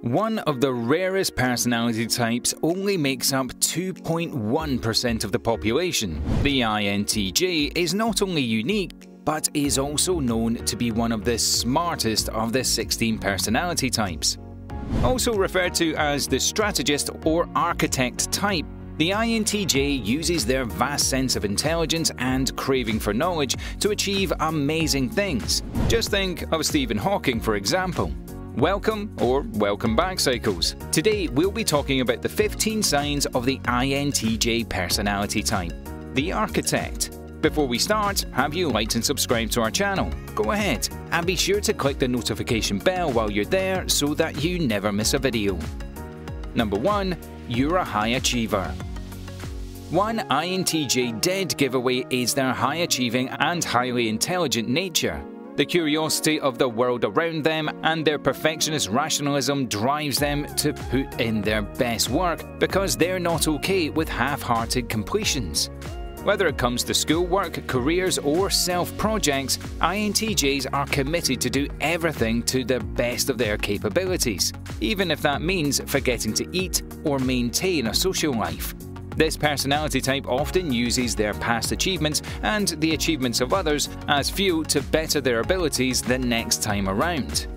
One of the rarest personality types only makes up 2.1% of the population. The INTJ is not only unique, but is also known to be one of the smartest of the 16 personality types. Also referred to as the strategist or architect type, the INTJ uses their vast sense of intelligence and craving for knowledge to achieve amazing things. Just think of Stephen Hawking, for example. Welcome or welcome back, Psychos. Today we'll be talking about the 15 signs of the INTJ personality type, the architect. Before we start, have you liked and subscribed to our channel? Go ahead, and be sure to click the notification bell while you're there so that you never miss a video. Number 1. You're a high achiever. One INTJ dead giveaway is their high-achieving and highly intelligent nature. The curiosity of the world around them and their perfectionist rationalism drives them to put in their best work because they're not okay with half-hearted completions. Whether it comes to schoolwork, careers, or self-projects, INTJs are committed to do everything to the best of their capabilities, even if that means forgetting to eat or maintain a social life. This personality type often uses their past achievements and the achievements of others as fuel to better their abilities the next time around.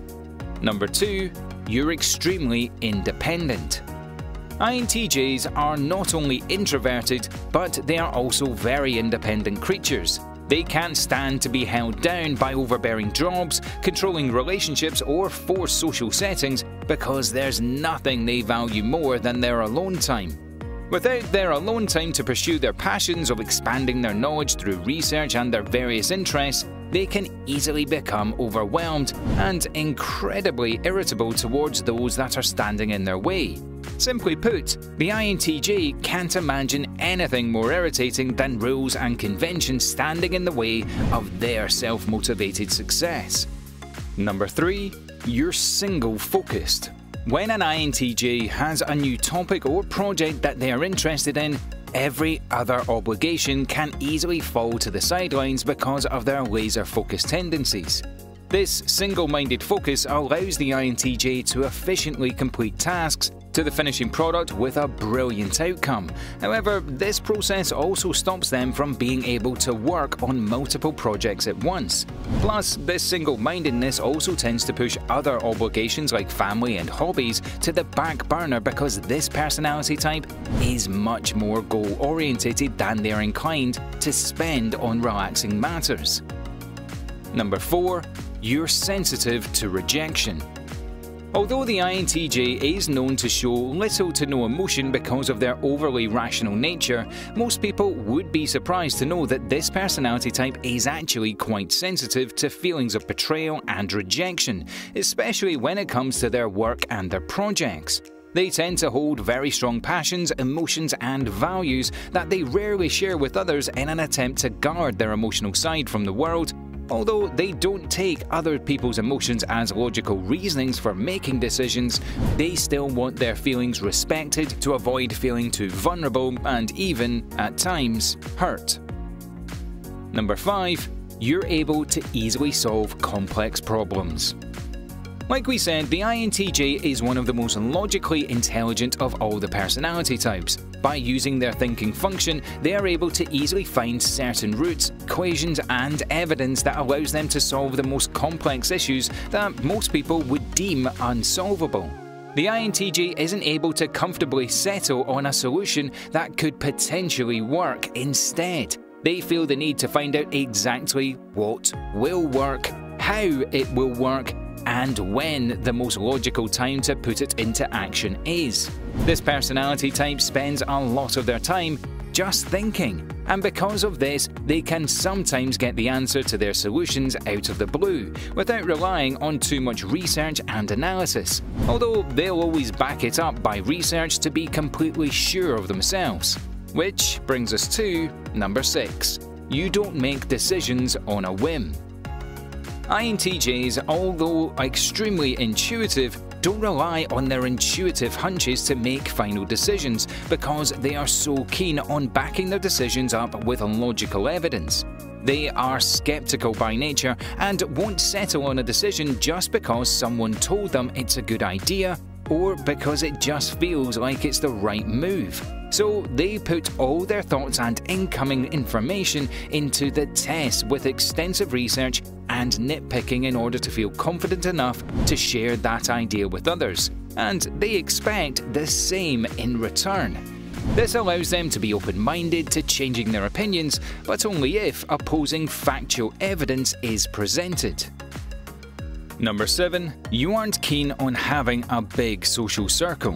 Number 2. You're extremely independent. INTJs are not only introverted, but they are also very independent creatures. They can't stand to be held down by overbearing jobs, controlling relationships, or forced social settings because there's nothing they value more than their alone time. Without their alone time to pursue their passions of expanding their knowledge through research and their various interests, they can easily become overwhelmed and incredibly irritable towards those that are standing in their way. Simply put, the INTJ can't imagine anything more irritating than rules and conventions standing in the way of their self-motivated success. Number 3. You're single-focused. When an INTJ has a new topic or project that they are interested in, every other obligation can easily fall to the sidelines because of their laser-focused tendencies. This single-minded focus allows the INTJ to efficiently complete tasks to the finishing product with a brilliant outcome. However, this process also stops them from being able to work on multiple projects at once. Plus, this single-mindedness also tends to push other obligations like family and hobbies to the back burner because this personality type is much more goal-oriented than they are inclined to spend on relaxing matters. Number 4. You're sensitive to rejection. Although the INTJ is known to show little to no emotion because of their overly rational nature, most people would be surprised to know that this personality type is actually quite sensitive to feelings of betrayal and rejection, especially when it comes to their work and their projects. They tend to hold very strong passions, emotions, and values that they rarely share with others in an attempt to guard their emotional side from the world. Although they don't take other people's emotions as logical reasonings for making decisions, they still want their feelings respected to avoid feeling too vulnerable and even, at times, hurt. Number 5. You're able to easily solve complex problems. Like we said, the INTJ is one of the most logically intelligent of all the personality types. By using their thinking function, they are able to easily find certain roots, equations, and evidence that allows them to solve the most complex issues that most people would deem unsolvable. The INTJ isn't able to comfortably settle on a solution that could potentially work. Instead, they feel the need to find out exactly what will work, how it will work, and when the most logical time to put it into action is. This personality type spends a lot of their time just thinking, and because of this, they can sometimes get the answer to their solutions out of the blue, without relying on too much research and analysis, although they'll always back it up by research to be completely sure of themselves. Which brings us to number 6. You don't make decisions on a whim. INTJs, although extremely intuitive, don't rely on their intuitive hunches to make final decisions because they are so keen on backing their decisions up with logical evidence. They are skeptical by nature and won't settle on a decision just because someone told them it's a good idea or because it just feels like it's the right move. So they put all their thoughts and incoming information into the test with extensive research and nitpicking in order to feel confident enough to share that idea with others, and they expect the same in return. This allows them to be open-minded to changing their opinions, but only if opposing factual evidence is presented. Number 7. You aren't keen on having a big social circle.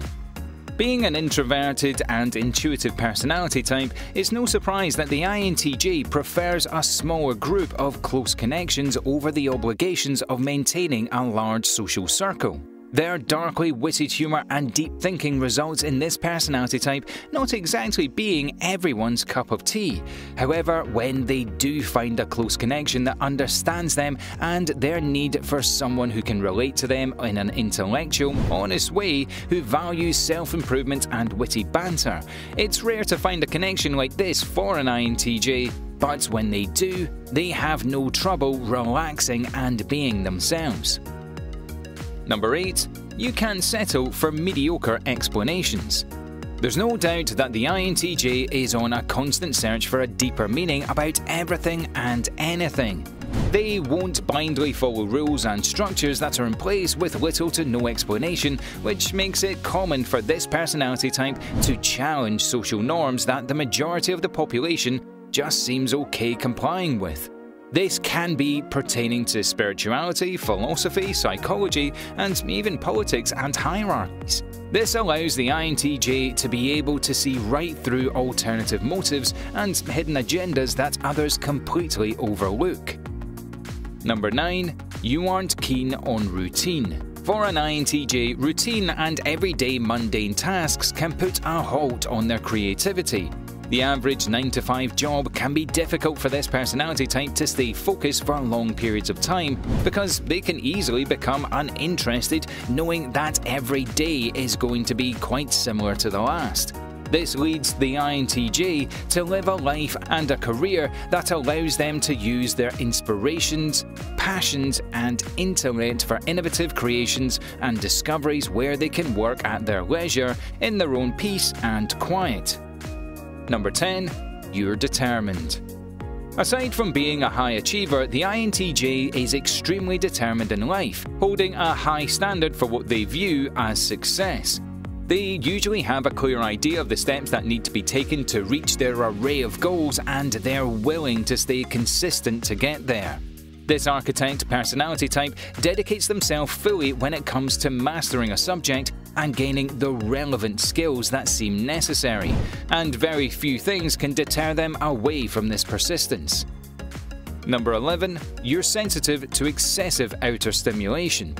Being an introverted and intuitive personality type, it's no surprise that the INTJ prefers a smaller group of close connections over the obligations of maintaining a large social circle. Their darkly witted humour and deep thinking results in this personality type not exactly being everyone's cup of tea. However, when they do find a close connection that understands them and their need for someone who can relate to them in an intellectual, honest way, who values self-improvement and witty banter, it's rare to find a connection like this for an INTJ, but when they do, they have no trouble relaxing and being themselves. Number 8. You can settle for mediocre explanations. There's no doubt that the INTJ is on a constant search for a deeper meaning about everything and anything. They won't blindly follow rules and structures that are in place with little to no explanation, which makes it common for this personality type to challenge social norms that the majority of the population just seems okay complying with. This can be pertaining to spirituality, philosophy, psychology, and even politics and hierarchies. This allows the INTJ to be able to see right through alternative motives and hidden agendas that others completely overlook. Number 9. You aren't keen on routine. For an INTJ, routine and everyday mundane tasks can put a halt on their creativity. The average 9-to-5 job can be difficult for this personality type to stay focused for long periods of time because they can easily become uninterested knowing that every day is going to be quite similar to the last. This leads the INTJ to live a life and a career that allows them to use their inspirations, passions, and intellect for innovative creations and discoveries where they can work at their leisure in their own peace and quiet. Number 10. You're determined. Aside from being a high achiever, the INTJ is extremely determined in life, holding a high standard for what they view as success. They usually have a clear idea of the steps that need to be taken to reach their array of goals, and they're willing to stay consistent to get there. This architect personality type dedicates themselves fully when it comes to mastering a subject and gaining the relevant skills that seem necessary, and very few things can deter them away from this persistence. Number 11. You're sensitive to excessive outer stimulation.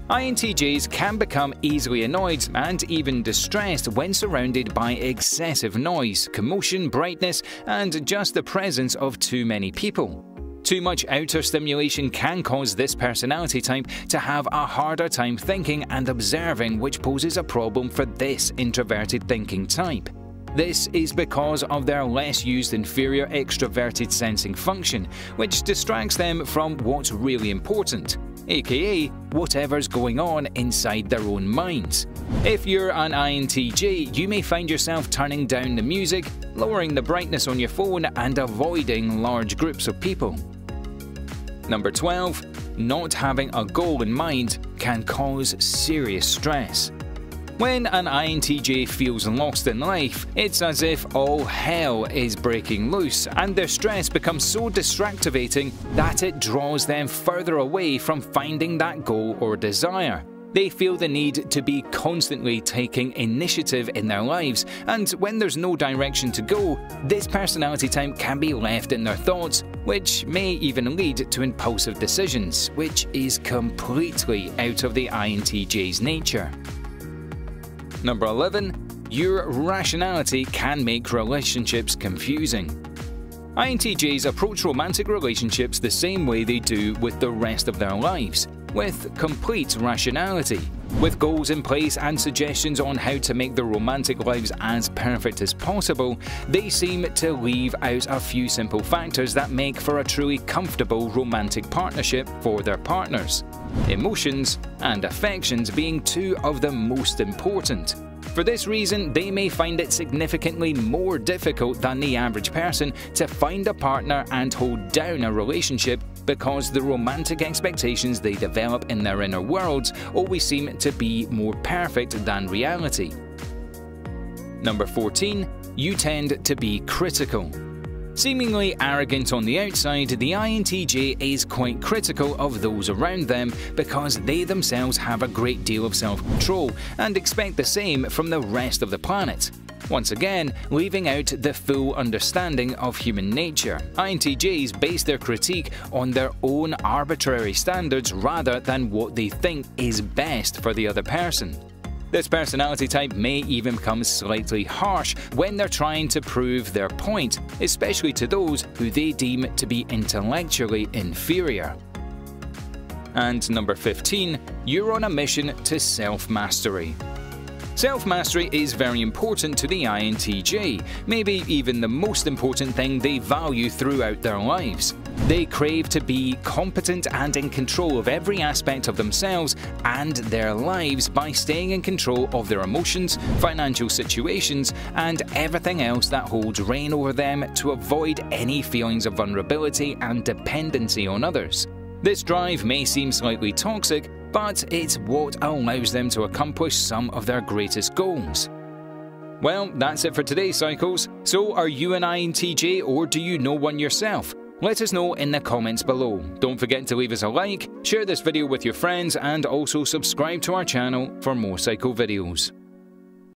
INTJs can become easily annoyed and even distressed when surrounded by excessive noise, commotion, brightness, and just the presence of too many people. Too much outer stimulation can cause this personality type to have a harder time thinking and observing, which poses a problem for this introverted thinking type. This is because of their less used inferior extroverted sensing function, which distracts them from what's really important, aka whatever's going on inside their own minds. If you're an INTJ, you may find yourself turning down the music, lowering the brightness on your phone, and avoiding large groups of people. Number 12. Not having a goal in mind can cause serious stress. When an INTJ feels lost in life, it's as if all hell is breaking loose, and their stress becomes so distractivating that it draws them further away from finding that goal or desire. They feel the need to be constantly taking initiative in their lives, and when there's no direction to go, this personality type can be left in their thoughts, which may even lead to impulsive decisions, which is completely out of the INTJ's nature. Number 11. Your rationality can make relationships confusing. INTJs approach romantic relationships the same way they do with the rest of their lives, with complete rationality. With goals in place and suggestions on how to make their romantic lives as perfect as possible, they seem to leave out a few simple factors that make for a truly comfortable romantic partnership for their partners. Emotions and affections being two of the most important. For this reason, they may find it significantly more difficult than the average person to find a partner and hold down a relationship because the romantic expectations they develop in their inner worlds always seem to be more perfect than reality. Number 14. You tend to be critical. Seemingly arrogant on the outside, the INTJ is quite critical of those around them because they themselves have a great deal of self-control and expect the same from the rest of the planet. Once again, leaving out the full understanding of human nature. INTJs base their critique on their own arbitrary standards rather than what they think is best for the other person. This personality type may even become slightly harsh when they're trying to prove their point, especially to those who they deem to be intellectually inferior. And number 15, you're on a mission to self-mastery. Self-mastery is very important to the INTJ, maybe even the most important thing they value throughout their lives. They crave to be competent and in control of every aspect of themselves and their lives by staying in control of their emotions, financial situations, and everything else that holds reign over them to avoid any feelings of vulnerability and dependency on others. This drive may seem slightly toxic, but it's what allows them to accomplish some of their greatest goals. Well, that's it for today, Psychos. So are you an INTJ or do you know one yourself? Let us know in the comments below. Don't forget to leave us a like, share this video with your friends, and also subscribe to our channel for more Psycho videos.